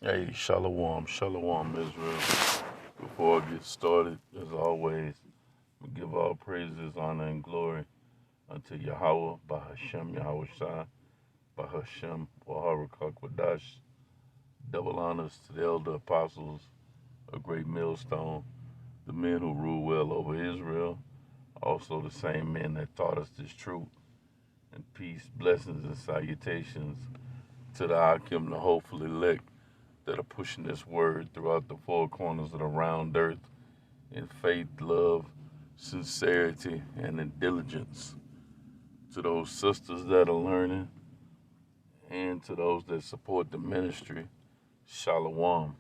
Hey, Shalom, Shalom, Israel. Before I get started, as always, we give all praises, honor, and glory unto Yahweh, Bahashem, Yahweh Shai, Bahashem, Waharakak Wadash. Double honors to the elder apostles, a great millstone, the men who rule well over Israel, also the same men that taught us this truth. And peace, blessings, and salutations to the Akim, the hopeful elect that are pushing this word throughout the four corners of the round earth in faith, love, sincerity, and in diligence. To those sisters that are learning and to those that support the ministry, Shalom.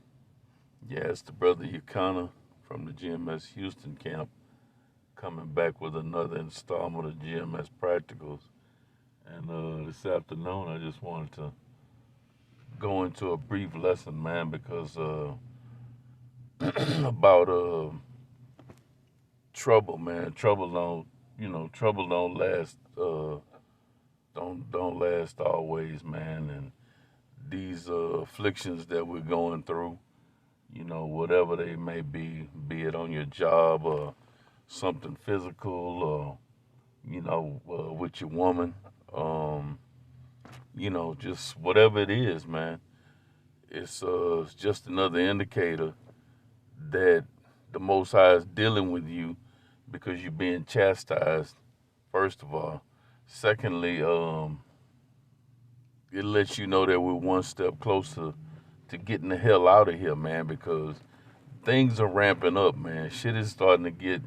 Yeah, it's the brother Yakana from the GMS Houston camp coming back with another installment of GMS Practicals. And this afternoon, I just wanted to go into a brief lesson, man, because about trouble, man. Trouble don't last. Don't last always, man. And these afflictions that we're going through, whatever they may be it on your job or something physical or with your woman, just whatever it is, man. It's just another indicator that the Most High is dealing with you because you're being chastised, first of all. Secondly, it lets you know that we're one step closer to getting the hell out of here, man, because things are ramping up, man. Shit is starting to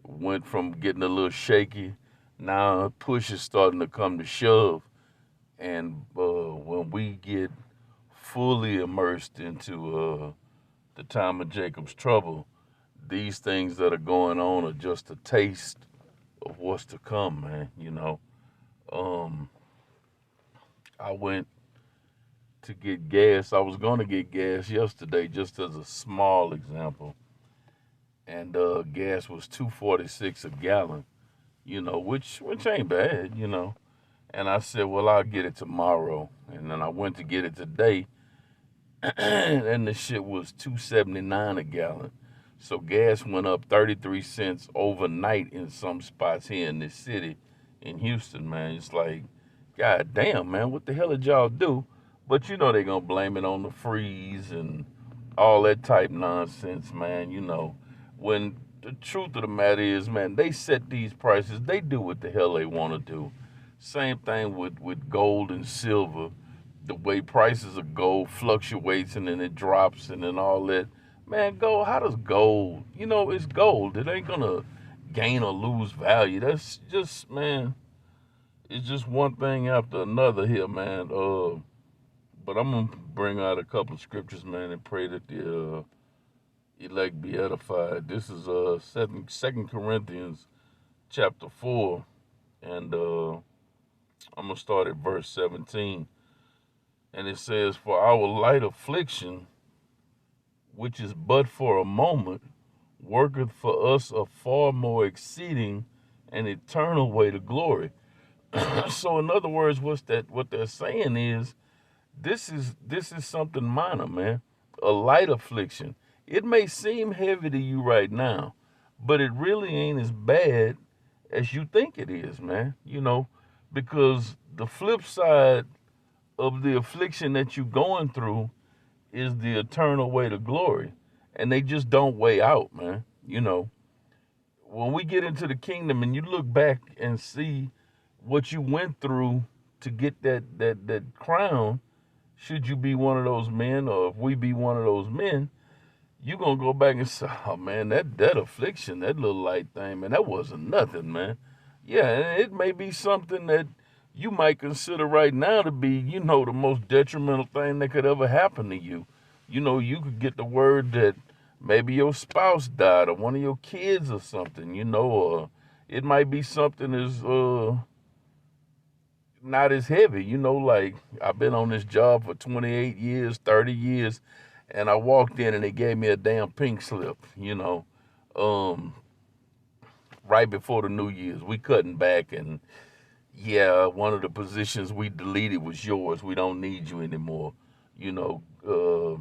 went from getting a little shaky. Now push is starting to come to shove. And when we get fully immersed into the time of Jacob's trouble, these things that are going on are just a taste of what's to come, man. Um, I went to get gas. I was going to get gas yesterday, just as a small example, and gas was 2.46 a gallon. Which ain't bad. And I said, well, I'll get it tomorrow. And then I went to get it today, and the shit was 2.79 a gallon. So gas went up 33 cents overnight in some spots here in this city, in Houston, man. It's like, God damn, man, what the hell did y'all do? But they're gonna blame it on the freeze and all that type nonsense, man. When the truth of the matter is, man, they set these prices. They do what the hell they want to do. Same thing with gold and silver. The way prices of gold fluctuates and then it drops and then all that. Man, gold, how does gold, it's gold. It ain't gonna gain or lose value. That's just, man, it's just one thing after another here, man. But I'm gonna bring out a couple of scriptures, man, and pray that the elect be edified. This is Second Corinthians chapter 4, and I'm gonna start at verse 17. And it says, "For our light affliction, which is but for a moment, worketh for us a far more exceeding and eternal way to glory." So in other words, what they're saying is this is something minor, man. A light affliction. It may seem heavy to you right now, but it really ain't as bad as you think it is, man. Because the flip side of the affliction that you're going through is the eternal way to glory. And they just don't weigh out, man. When we get into the kingdom and you look back and see what you went through to get that crown, should you be one of those men, or if we be one of those men, you're going to go back and say, oh, man, that affliction, that little light thing, man, that wasn't nothing, man. Yeah, and it may be something that you might consider right now to be, the most detrimental thing that could ever happen to you. You could get the word that maybe your spouse died or one of your kids or something, or it might be something as not as heavy, like I've been on this job for 28 years, 30 years, and I walked in and they gave me a damn pink slip, um, right before the New Year's. We cutting back, and yeah, one of the positions we deleted was yours. We don't need you anymore. uh,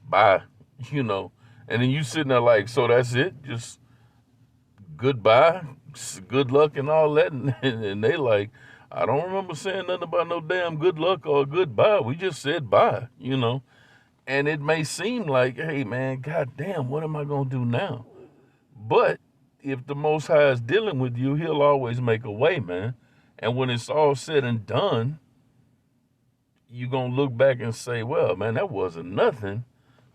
bye, you know. And then you sitting there like, so that's it? Just goodbye, good luck and all that. And they like, I don't remember saying nothing about no damn good luck or goodbye. We just said bye, you know. And it may seem like, hey man, goddamn, what am I gonna do now? But if the Most High is dealing with you, He'll always make a way, man. And when it's all said and done, you're gonna look back and say, well, man, that wasn't nothing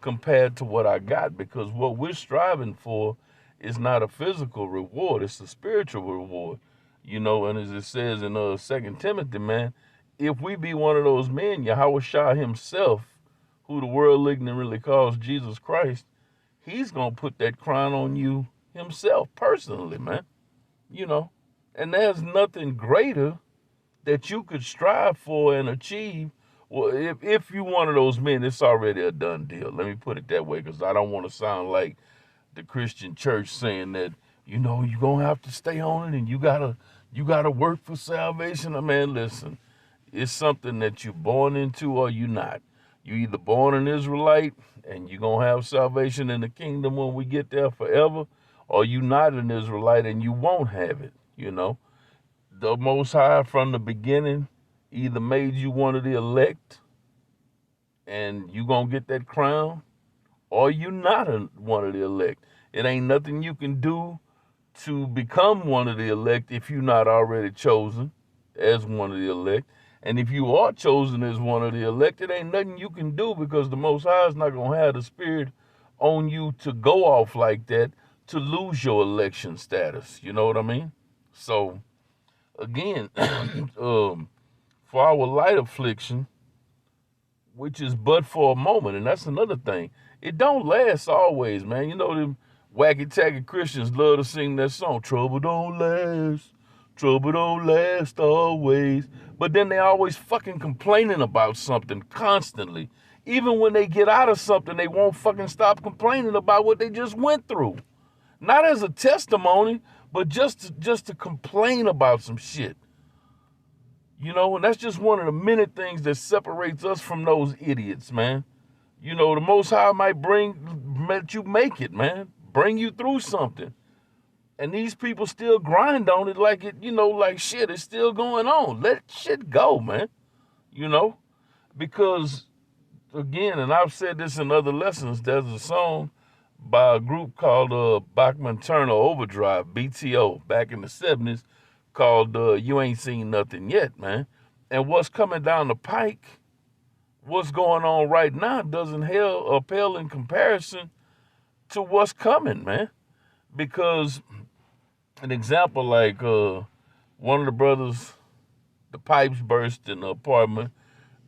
compared to what I got, because what we're striving for is not a physical reward, it's a spiritual reward. You know, and as it says in 2 Timothy, man, if we be one of those men, Yahweh Shah himself, who the world ignorantly calls Jesus Christ, he's gonna put that crown on you himself personally, man. You know, and there's nothing greater that you could strive for and achieve. Well, if you one of those men, it's already a done deal. Let me put it that way, because I don't want to sound like the Christian church saying that, you know, you're gonna have to stay on it and you gotta work for salvation. Man, listen, it's something that you're born into or you're not. You either born an Israelite and you're gonna have salvation in the kingdom when we get there forever, or you not an Israelite and you won't have it, you know. The Most High from the beginning either made you one of the elect and you gonna get that crown, or you not one of the elect. It ain't nothing you can do to become one of the elect if you're not already chosen as one of the elect. And if you are chosen as one of the elect, it ain't nothing you can do, because the Most High is not gonna have the spirit on you to go off like that to lose your election status. You know what I mean? So again, for our light affliction, which is but for a moment, and that's another thing. It don't last always, man. You know, them wacky-tacky Christians love to sing that song, trouble don't last always. But then they always fucking complaining about something constantly. Even when they get out of something, they won't fucking stop complaining about what they just went through. Not as a testimony, but just to complain about some shit. You know, and that's just one of the many things that separates us from those idiots, man. You know, the Most High might let you make it, man. Bring you through something. And these people still grind on it like it, you know, like shit, it's still going on. Let shit go, man. You know? Because, again, and I've said this in other lessons, there's a song by a group called Bachman Turner Overdrive, BTO, back in the 70s, called You Ain't Seen Nothing Yet, man. And what's coming down the pike, what's going on right now, doesn't pale in comparison to what's coming, man. Because an example like one of the brothers, the pipes burst in the apartment,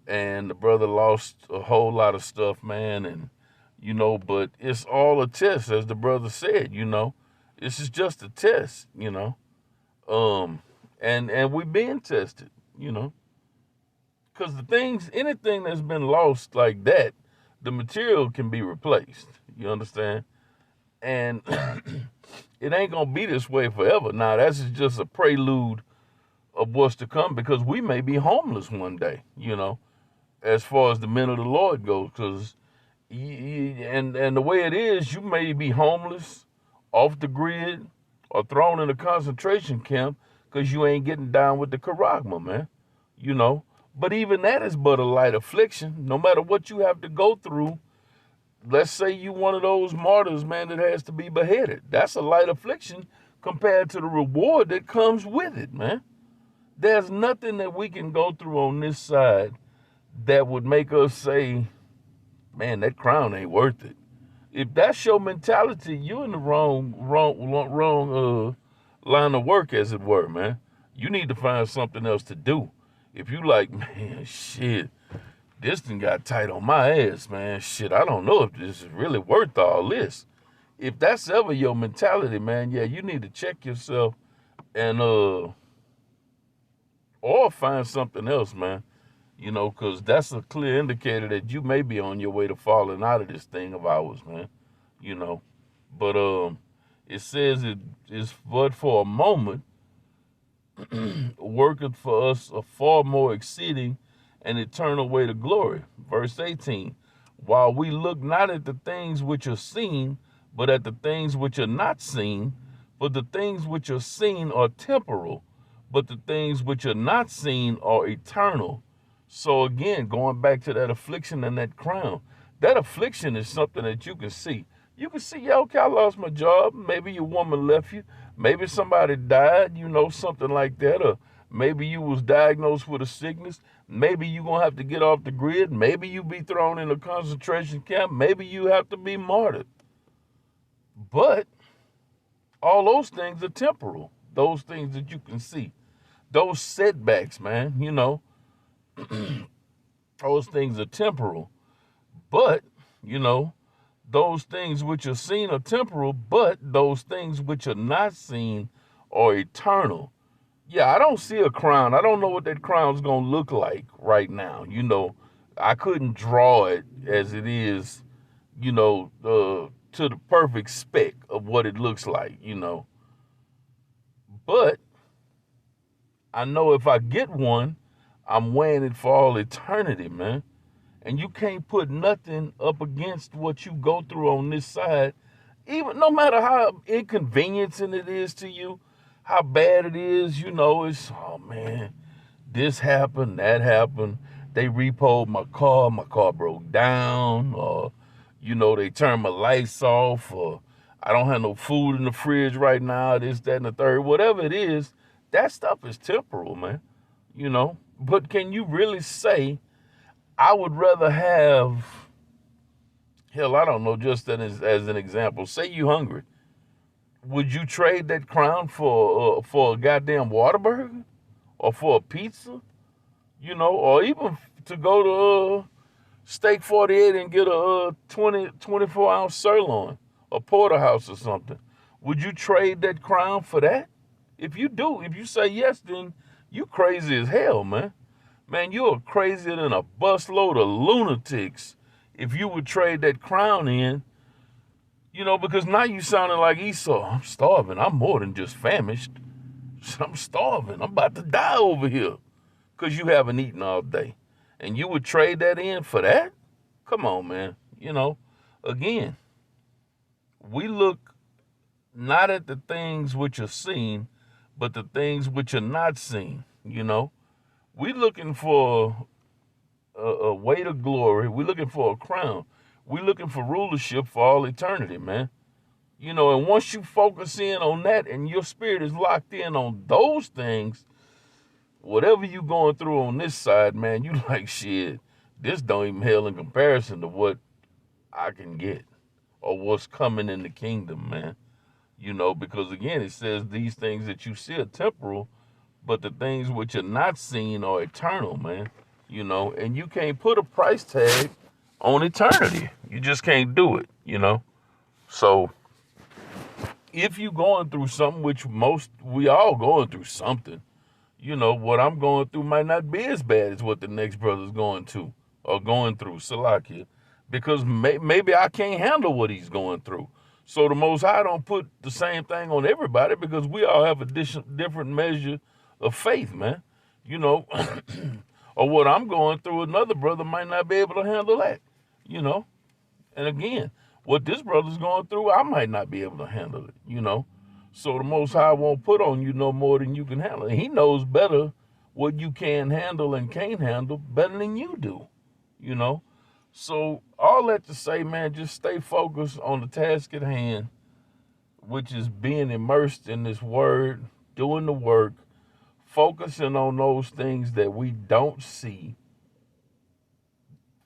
and the brother lost a whole lot of stuff, man. And, you know, but it's all a test, as the brother said, you know. This is just a test, you know. And we're being tested, you know. Because anything that's been lost like that, the material can be replaced. You understand? And it ain't gonna be this way forever. Now, that's just a prelude of what's to come, because we may be homeless one day, you know, as far as the men of the Lord goes. Because and the way it is, you may be homeless, off the grid, or thrown in a concentration camp because you ain't getting down with the charagma, man. You know, but even that is but a light affliction. No matter what you have to go through, let's say you one of those martyrs, man, that has to be beheaded. That's a light affliction compared to the reward that comes with it, man. There's nothing that we can go through on this side that would make us say, man, that crown ain't worth it. If that's your mentality, you're in the wrong line of work, as it were, man. You need to find something else to do. If you like, man, shit, this thing got tight on my ass, man. Shit, I don't know if this is really worth all this. If that's ever your mentality, man, yeah, you need to check yourself and or find something else, man. You know, because that's a clear indicator that you may be on your way to falling out of this thing of ours, man. You know, but it says it is but for a moment, worketh for us a far more exceeding and eternal way to glory. Verse 18, while we look not at the things which are seen, but at the things which are not seen, for the things which are seen are temporal, but the things which are not seen are eternal. So again, going back to that affliction and that crown, that affliction is something that you can see. You can see, yeah, okay, I lost my job. Maybe your woman left you. Maybe somebody died, something like that. Or maybe you was diagnosed with a sickness. Maybe you're going to have to get off the grid. Maybe you be thrown in a concentration camp. Maybe you have to be martyred. But all those things are temporal. Those things that you can see. Those setbacks, man, those things are temporal. But, those things which are seen are temporal, but those things which are not seen are eternal. Yeah, I don't see a crown. I don't know what that crown's going to look like right now. I couldn't draw it as it is, to the perfect spec of what it looks like, But I know if I get one, I'm wearing it for all eternity, man. And you can't put nothing up against what you go through on this side, even no matter how inconveniencing it is to you, how bad it is, it's, oh man, this happened, that happened. They repoed my car broke down, or, they turned my lights off, or I don't have no food in the fridge right now, this, that, and the third, whatever it is, that stuff is temporal, man, But can you really say, I would rather have, hell, I don't know, just as an example, say you hungry. Would you trade that crown for a goddamn Whataburger? Or for a pizza? Or even to go to Steak 48 and get a 24-ounce sirloin, a porterhouse or something. Would you trade that crown for that? If you do, if you say yes, then you crazy as hell, man. Man, you're crazier than a busload of lunatics if you would trade that crown in, because now you sounding like Esau. I'm starving. I'm more than just famished. I'm starving. I'm about to die over here because you haven't eaten all day. And you would trade that in for that? Come on, man. Again, we look not at the things which are seen, but the things which are not seen, We looking for a weight of glory. We're looking for a crown. We're looking for rulership for all eternity, man. And once you focus in on that and your spirit is locked in on those things, whatever you going through on this side, man, you like, shit, this don't even hell in comparison to what I can get or what's coming in the kingdom, man. Because again, it says these things that you see are temporal, but the things which are not seen are eternal, man. And you can't put a price tag on eternity. You just can't do it, So if you going through something, which we all going through something, what I'm going through might not be as bad as what the next brother's going through, Salakia, because maybe I can't handle what he's going through. So the Most High don't put the same thing on everybody because we all have a different measure of faith, man. Or what I'm going through, another brother might not be able to handle that, And again, what this brother's going through, I might not be able to handle it, So the Most High won't put on you no more than you can handle. He knows better what you can handle and can't handle better than you do, So all that to say, man, just stay focused on the task at hand, which is being immersed in this word, doing the work, focusing on those things that we don't see,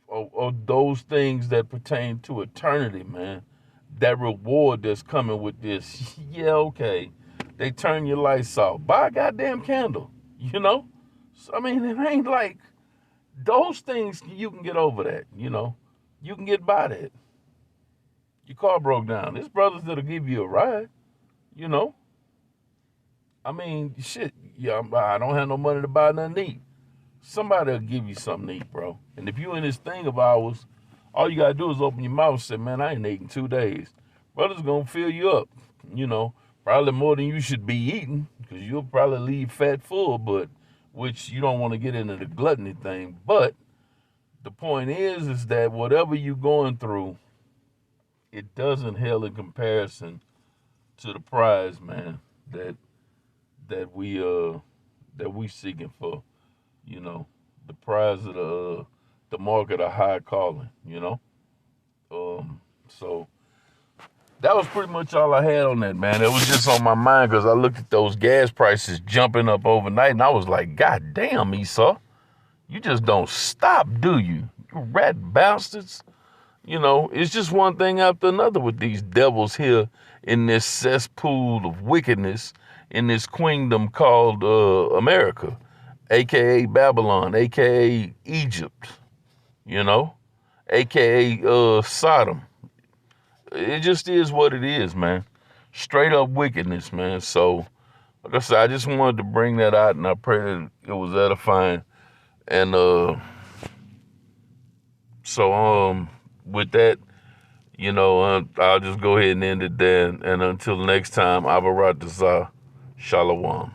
or those things that pertain to eternity, man. That reward that's coming with this. Yeah, okay. They turn your lights off. Buy a goddamn candle, So, I mean, it ain't like those things you can get over that, You can get by that. Your car broke down. There's brothers that'll give you a ride, I mean, shit, yeah, I don't have no money to buy nothing to eat. Somebody will give you something to eat, bro. And if you in this thing of ours, all you got to do is open your mouth and say, man, I ain't eating 2 days. Brother's going to fill you up, probably more than you should be eating because you'll probably leave fat full, but which you don't want to get into the gluttony thing. But the point is that whatever you're going through, it doesn't hell in comparison to the prize, man, that that we seeking for, you know, the prize of the mark of the high calling, you know. So that was pretty much all I had on that, man. It was just on my mind because I looked at those gas prices jumping up overnight, and I was like, God damn, Esau, you just don't stop, do you? You rat bastards. You know, it's just one thing after another with these devils here in this cesspool of wickedness in this queendom called America, aka Babylon, aka Egypt, you know, aka Sodom. It just is what it is, man. Straight up wickedness, man. So, like I said, I just wanted to bring that out, and I pray that it was edifying. And with that, you know, I'll just go ahead and end it there. And until next time, Abarat Shalom.